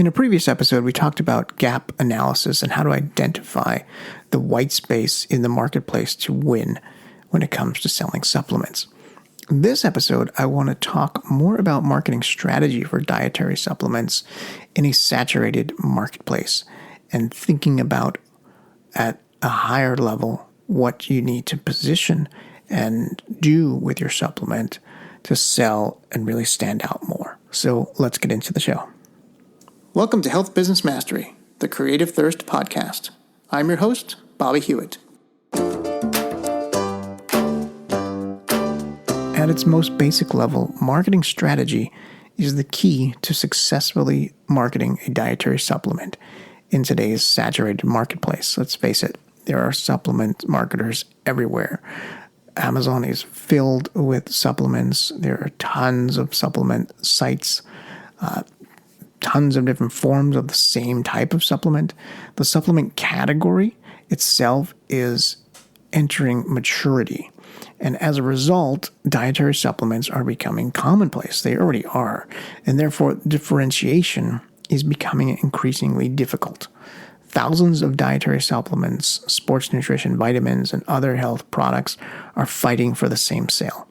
In a previous episode, we talked about gap analysis and how to identify the white space in the marketplace to win when it comes to selling supplements. In this episode, I want to talk more about marketing strategy for dietary supplements in a saturated marketplace and thinking about at a higher level what you need to position and do with your supplement to sell and really stand out more. So let's get into the show. Welcome to Health Business Mastery, the Creative Thirst podcast. I'm your host, Bobby Hewitt. At its most basic level, marketing strategy is the key to successfully marketing a dietary supplement in today's saturated marketplace. Let's face it, there are supplement marketers everywhere. Amazon is filled with supplements. There are tons of supplement sites, tons of different forms of the same type of supplement. The supplement category itself is entering maturity. And as a result, dietary supplements are becoming commonplace. They already are. And therefore, differentiation is becoming increasingly difficult. Thousands of dietary supplements, sports nutrition, vitamins, and other health products are fighting for the same sale.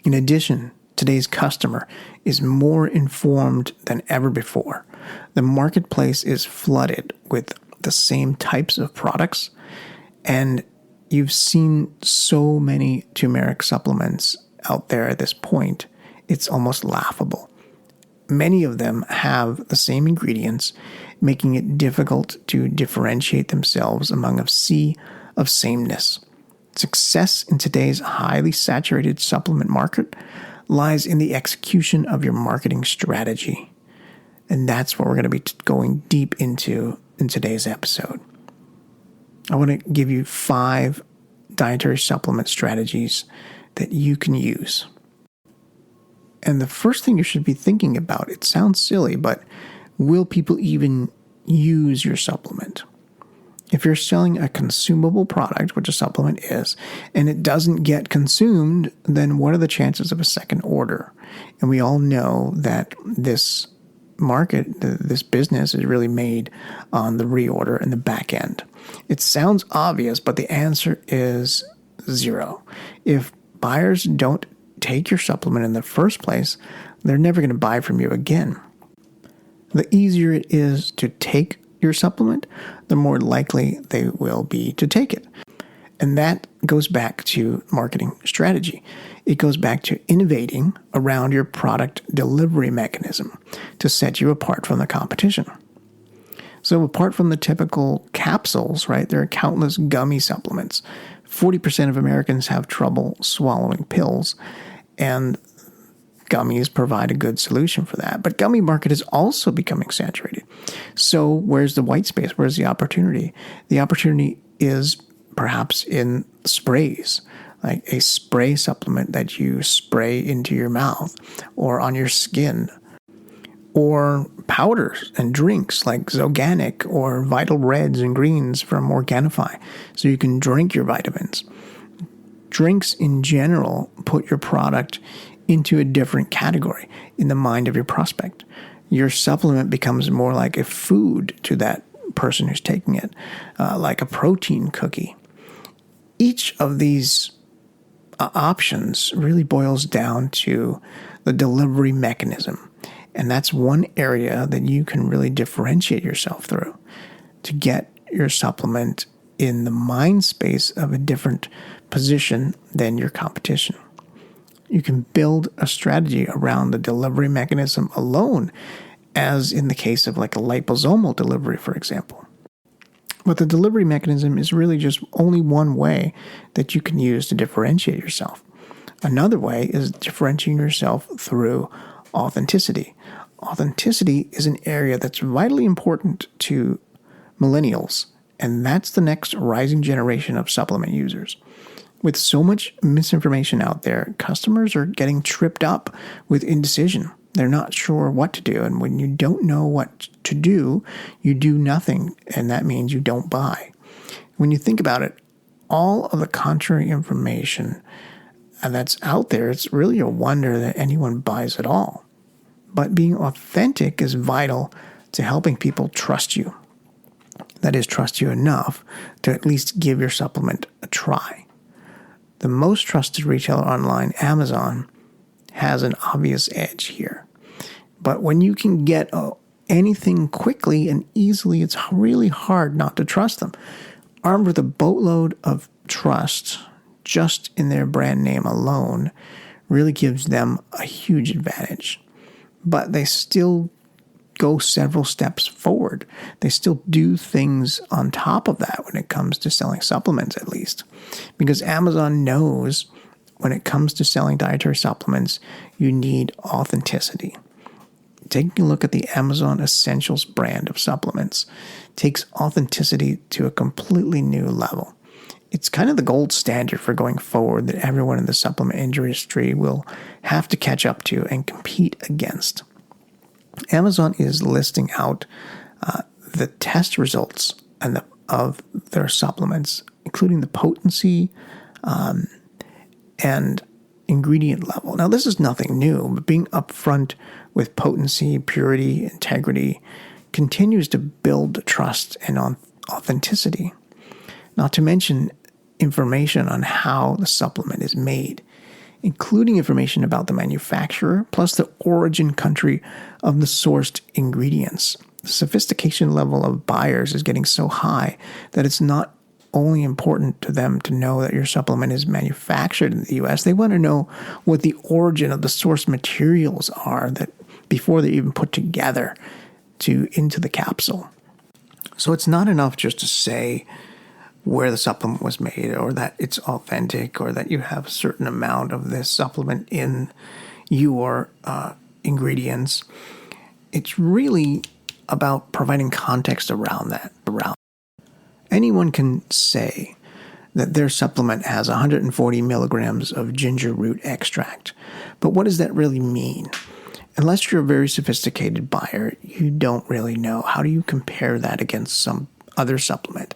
In addition, today's customer is more informed than ever before. The marketplace is flooded with the same types of products, and you've seen so many turmeric supplements out there at this point, it's almost laughable. Many of them have the same ingredients, making it difficult to differentiate themselves among a sea of sameness. Success in today's highly saturated supplement market lies in the execution of your marketing strategy. And that's what we're going to be going deep into in today's episode. I want to give you 5 dietary supplement strategies that you can use. And the first thing you should be thinking about, it sounds silly, but will people even use your supplement? If you're selling a consumable product, which a supplement is, and it doesn't get consumed, then what are the chances of a second order? And we all know that this market, this business is really made on the reorder and the back end. It sounds obvious, but the answer is 0. If buyers don't take your supplement in the first place, they're never going to buy from you again. The easier it is to take your supplement, the more likely they will be to take it. And that goes back to marketing strategy. It goes back to innovating around your product delivery mechanism to set you apart from the competition. So apart from the typical capsules, right, there are countless gummy supplements. 40% of Americans have trouble swallowing pills, and gummies provide a good solution for that. But gummy market is also becoming saturated. So where's the white space? Where's the opportunity? The opportunity is perhaps in sprays, like a spray supplement that you spray into your mouth or on your skin, or powders and drinks like Zoganic or Vital Reds and Greens from Organifi, so you can drink your vitamins. Drinks in general put your product into a different category in the mind of your prospect. Your supplement becomes more like a food to that person who's taking it, like a protein cookie. Each of these options really boils down to the delivery mechanism. And that's one area that you can really differentiate yourself through to get your supplement in the mind space of a different position than your competition. You can build a strategy around the delivery mechanism alone, as in the case of like a liposomal delivery, for example. But the delivery mechanism is really just only one way that you can use to differentiate yourself. Another way is differentiating yourself through authenticity. Authenticity is an area that's vitally important to millennials, and that's the next rising generation of supplement users. With so much misinformation out there, customers are getting tripped up with indecision. They're not sure what to do, and when you don't know what to do, you do nothing, and that means you don't buy. When you think about it, all of the contrary information that's out there, it's really a wonder that anyone buys at all. But being authentic is vital to helping people trust you. That is, trust you enough to at least give your supplement a try. The most trusted retailer online, Amazon, has an obvious edge here. But when you can get anything quickly and easily, it's really hard not to trust them. Armed with a boatload of trust just in their brand name alone really gives them a huge advantage. But they still go several steps forward. They still do things on top of that when it comes to selling supplements, at least. Because Amazon knows when it comes to selling dietary supplements, you need authenticity. Taking a look at the Amazon Essentials brand of supplements takes authenticity to a completely new level. It's kind of the gold standard for going forward that everyone in the supplement industry will have to catch up to and compete against. Amazon is listing out the test results of their supplements, including the potency and ingredient level. Now, this is nothing new, but being upfront with potency, purity, integrity continues to build trust and authenticity. Not to mention information on how the supplement is made, including information about the manufacturer, plus the origin country of the sourced ingredients. The sophistication level of buyers is getting so high that it's not only important to them to know that your supplement is manufactured in the U.S., they want to know what the origin of the source materials are that before they're even put together into the capsule. So it's not enough just to say where the supplement was made or that it's authentic or that you have a certain amount of this supplement in your ingredients. It's really about providing context around that. Anyone can say that their supplement has 140 milligrams of ginger root extract, but what does that really mean? Unless you're a very sophisticated buyer, you don't really know. How do you compare that against some other supplement?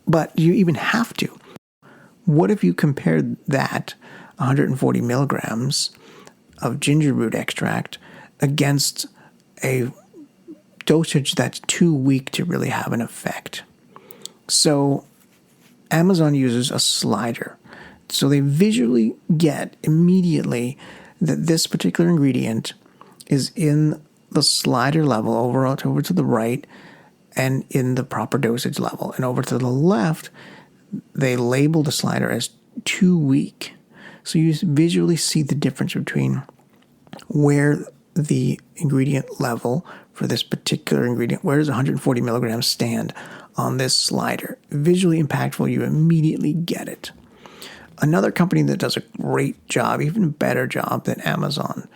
But you even have to. What if you compared that 140 milligrams of ginger root extract against a dosage that's too weak to really have an effect? So Amazon uses a slider. So they visually get immediately that this particular ingredient is in the slider level over to the right and in the proper dosage level. And over to the left, they label the slider as too weak. So you visually see the difference between where the ingredient level for this particular ingredient, where does 140 milligrams stand on this slider? Visually impactful, you immediately get it. Another company that does a great job, even better job than Amazon,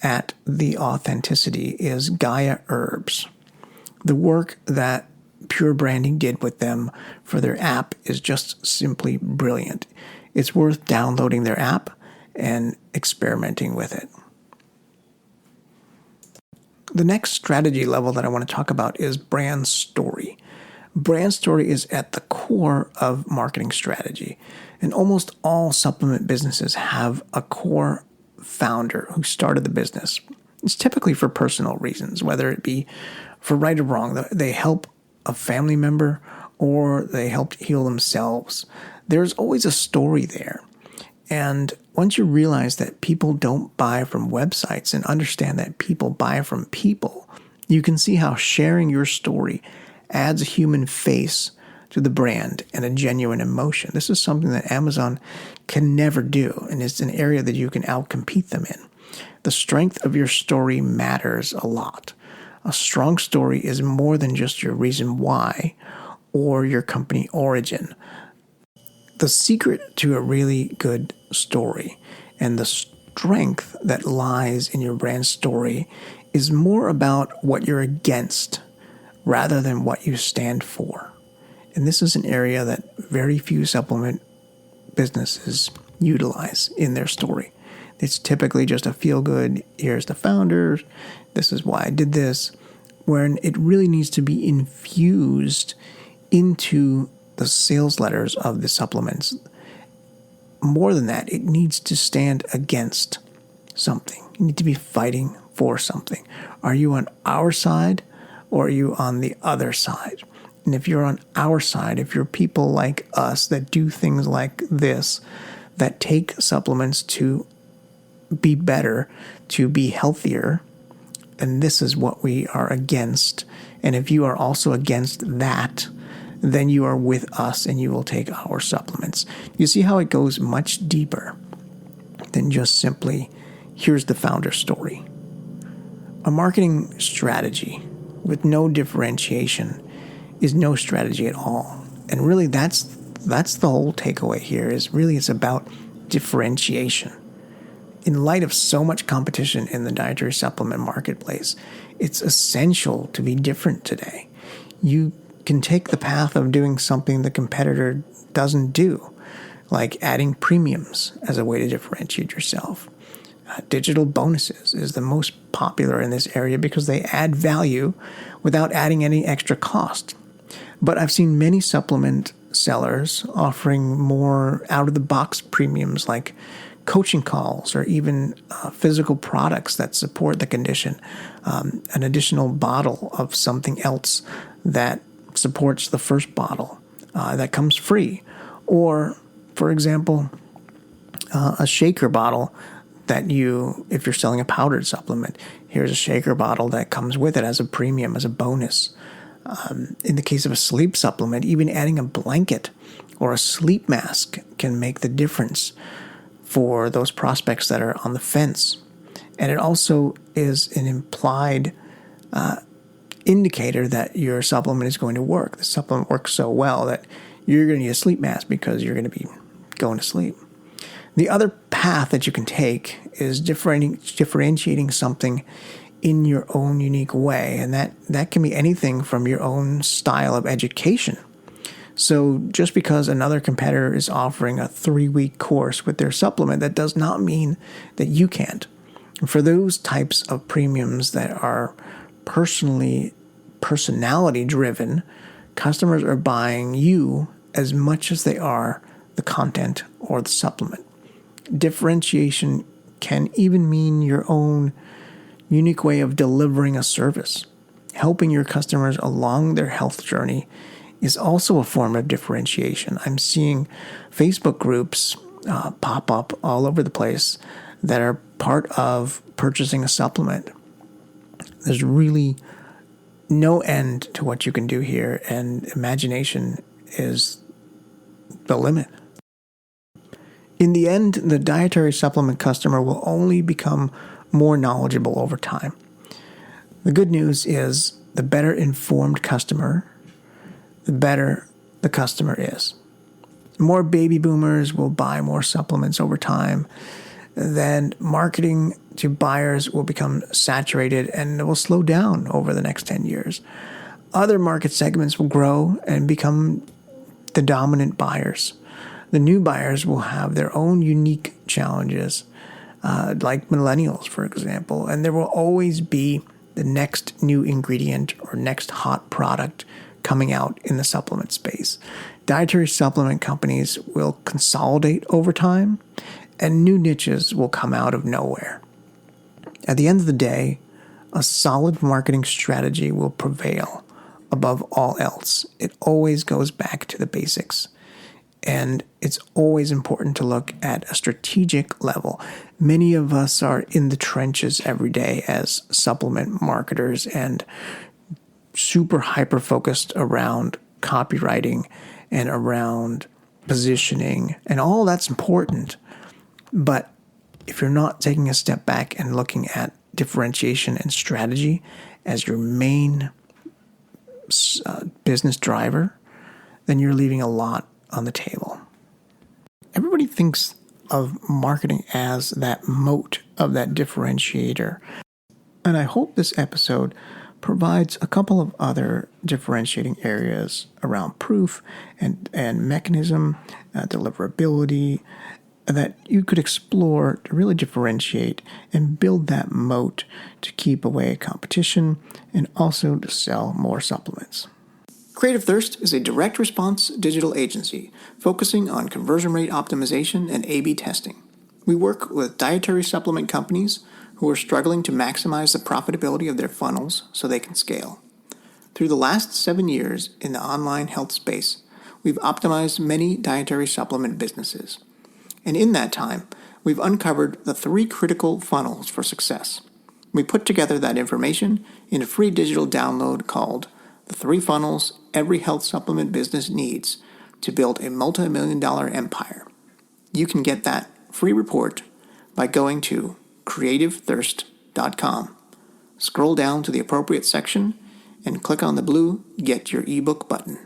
at the authenticity is Gaia Herbs. The work that Pure Branding did with them for their app is just simply brilliant. It's worth downloading their app and experimenting with it. The next strategy level that I want to talk about is brand story. Brand story is at the core of marketing strategy, and almost all supplement businesses have a core founder who started the business. It's typically for personal reasons, whether it be for right or wrong. They help a family member or they helped heal themselves. There's always a story there. And once you realize that people don't buy from websites and understand that people buy from people, you can see how sharing your story adds a human face to the brand and a genuine emotion. This is something that Amazon can never do, and it's an area that you can outcompete them in. The strength of your story matters a lot. A strong story is more than just your reason why or your company origin. The secret to a really good story and the strength that lies in your brand story is more about what you're against rather than what you stand for. And this is an area that very few supplement businesses utilize in their story. It's typically just a feel-good, here's the founder, this is why I did this, when it really needs to be infused into the sales letters of the supplements. More than that, it needs to stand against something. You need to be fighting for something. Are you on our side or are you on the other side? And if you're on our side, if you're people like us that do things like this, that take supplements to be better, to be healthier, and this is what we are against. And if you are also against that, then you are with us and you will take our supplements. You see how it goes much deeper than just simply, here's the founder story. A marketing strategy with no differentiation is no strategy at all. And really that's the whole takeaway here, is really it's about differentiation. In light of so much competition in the dietary supplement marketplace, it's essential to be different today. You can take the path of doing something the competitor doesn't do, like adding premiums as a way to differentiate yourself. Digital bonuses is the most popular in this area because they add value without adding any extra cost. But I've seen many supplement sellers offering more out-of-the-box premiums like coaching calls or even physical products that support the condition, an additional bottle of something else that supports the first bottle that comes free. Or, for example, a shaker bottle that if you're selling a powdered supplement, here's a shaker bottle that comes with it as a premium, as a bonus. In the case of a sleep supplement, even adding a blanket or a sleep mask can make the difference for those prospects that are on the fence. And it also is an implied indicator that your supplement is going to work. The supplement works so well that you're going to need a sleep mask because you're going to be going to sleep. The other path that you can take is differentiating something in your own unique way, and that can be anything from your own style of education. So just because another competitor is offering a 3-week course with their supplement, that does not mean that you can't. For those types of premiums that are personality driven, customers are buying you as much as they are the content or the supplement. Differentiation can even mean your own unique way of delivering a service. Helping your customers along their health journey is also a form of differentiation. I'm seeing Facebook groups pop up all over the place that are part of purchasing a supplement. There's really no end to what you can do here, and imagination is the limit. In the end, the dietary supplement customer will only become more knowledgeable over time. The good news is the better informed customer, the better the customer is. More baby boomers will buy more supplements over time. Then marketing to buyers will become saturated and it will slow down over the next 10 years. Other market segments will grow and become the dominant buyers. The new buyers will have their own unique challenges, like millennials, for example, and there will always be the next new ingredient or next hot product coming out in the supplement space. Dietary supplement companies will consolidate over time, and new niches will come out of nowhere. At the end of the day, a solid marketing strategy will prevail above all else. It always goes back to the basics. And it's always important to look at a strategic level. Many of us are in the trenches every day as supplement marketers and super hyper-focused around copywriting and around positioning, and all that's important. But if you're not taking a step back and looking at differentiation and strategy as your main business driver, then you're leaving a lot on the table. Everybody thinks of marketing as that moat of that differentiator. And I hope this episode provides a couple of other differentiating areas around proof and mechanism, deliverability, that you could explore to really differentiate and build that moat to keep away competition and also to sell more supplements. Creative Thirst is a direct response digital agency focusing on conversion rate optimization and A/B testing. We work with dietary supplement companies who are struggling to maximize the profitability of their funnels so they can scale. Through the last 7 years in the online health space, we've optimized many dietary supplement businesses. And in that time, we've uncovered the 3 critical funnels for success. We put together that information in a free digital download called The 3 Funnels Every Health Supplement Business Needs to Build a Multi-million-dollar Empire. You can get that free report by going to creativethirst.com. Scroll down to the appropriate section and click on the blue Get Your ebook button.